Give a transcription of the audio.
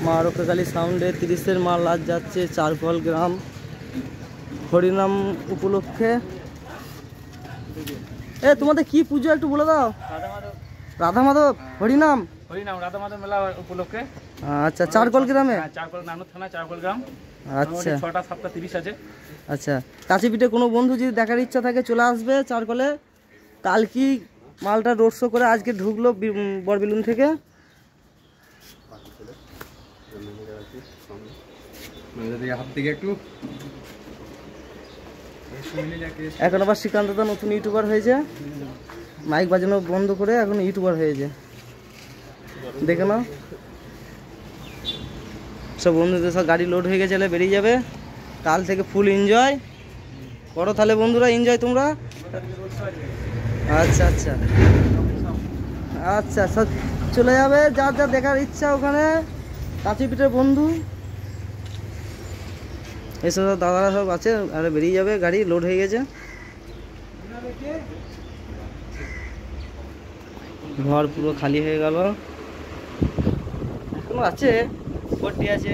মা রক্ষাকালী সাউন্ডে 30-এর মাল আজ যাচ্ছে চারকল গ্রাম হরিনাম উপলক্ষে। তোমাদের কি পুজো একটু বলে দাও। রাধা মাধব হরিনাম রাধা মাধব মেলা উপলক্ষে। আচ্ছা, চারকল গ্রামে, চারকল নানুর থানা চারকল গ্রাম। আচ্ছা, 6টা 7টা 30 আছে। আচ্ছা, কাছেপিঠে কোনো বন্ধু যদি দেখার ইচ্ছা থাকে চলে আসবে চারকলে। কালকে মালটা রোড শো করে আজকে ঢুকলো বরবেলুন থেকে। এখন আবার শ্রীকান্ত দা নতুন ইউটিউবার হয়েছে, মাইক বাজানো বন্ধ করে এখন ইউটিউবার হয়েছে, দেখে নাও। সব বন্ধুদের সব গাড়ি লোড হয়ে গেছে, বেরিয়ে যাবে। কাল থেকে ফুল এনজয় করো তাহলে বন্ধুরা, এনজয় তোমরা। আচ্ছা আচ্ছা আচ্ছা, সব চলে যাবে যার যা দেখার ইচ্ছা ওখানে। কাছিপিঠের বন্ধু এসব দাদারা সব আছে, আর বেরিয়ে যাবে, গাড়ি লোড হয়ে গেছে। ঘর পুরো খালি হয়ে গেল, এখনো আছে, ভর্তি আছে।